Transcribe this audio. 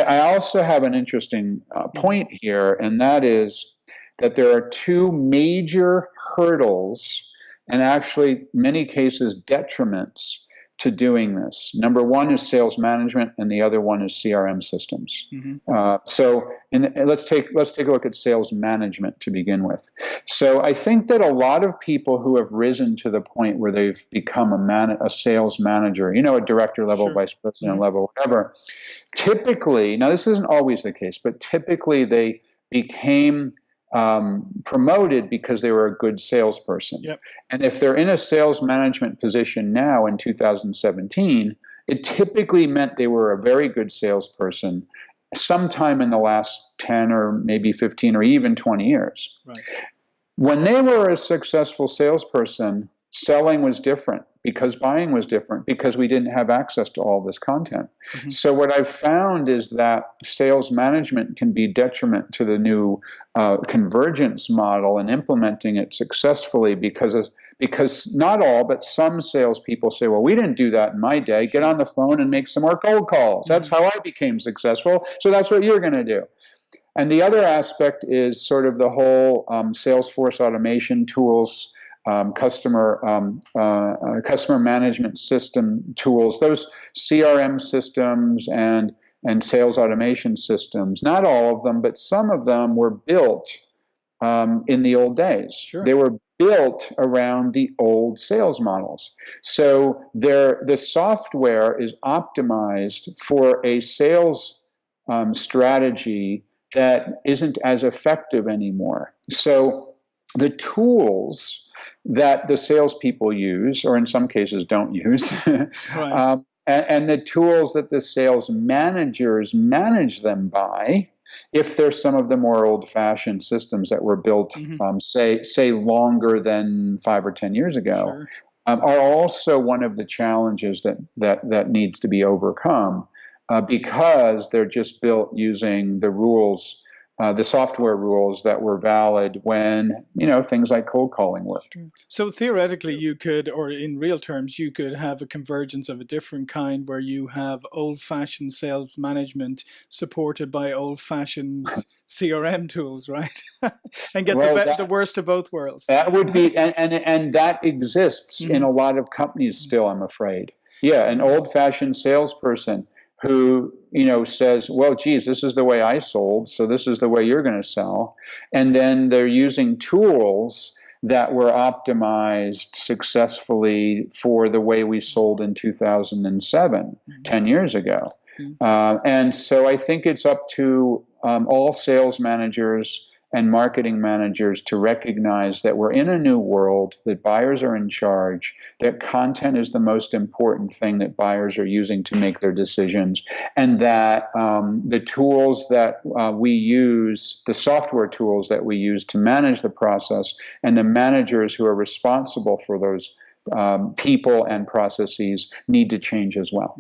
I also have an interesting point here, and that is that there are two major hurdles, and actually, many cases, detriments to doing this. Number one is sales management, and the other one is CRM systems. Let's take a look at sales management to begin with. So I think that a lot of people who have risen to the point where they've become a sales manager, a director level, vice president level, whatever, typically, now this isn't always the case, but typically they became promoted because they were a good salesperson. Yep. And if they're in a sales management position now in 2017, it typically meant they were a very good salesperson sometime in the last 10 or maybe 15 or even 20 years. Right. When they were a successful salesperson, selling was different because buying was different because we didn't have access to all this content. So what I've found is that sales management can be detriment to the new convergence model and implementing it successfully because not all, but some salespeople say, well, we didn't do that in my day. Get on the phone and make some more cold calls. That's how I became successful. So that's what you're going to do. And the other aspect is sort of the whole Salesforce automation tools, customer management system tools, those CRM systems and sales automation systems. Not all of them, but some of them were built in the old days. Sure. They were built around the old sales models. So the software is optimized for a sales strategy that isn't as effective anymore. So the tools that the salespeople use, or in some cases don't use, right. and the tools that the sales managers manage them by, if there's some of the more old-fashioned systems that were built, say longer than 5 or 10 years ago, are also one of the challenges that needs to be overcome because they're just built using the rules. The software rules that were valid when, things like cold calling worked. So theoretically, you could, or in real terms, you could have a convergence of a different kind where you have old-fashioned sales management supported by old-fashioned CRM tools, right? And get the worst of both worlds. That would be, and that exists in a lot of companies still, I'm afraid. Yeah, an old-fashioned salesperson who, says, well, geez, this is the way I sold, so this is the way you're going to sell. And then they're using tools that were optimized successfully for the way we sold in 2007, 10 years ago. And so I think it's up to all sales managers and marketing managers to recognize that we're in a new world, that buyers are in charge, that content is the most important thing that buyers are using to make their decisions, and that the tools that we use, the software tools that we use to manage the process, and the managers who are responsible for those people and processes need to change as well.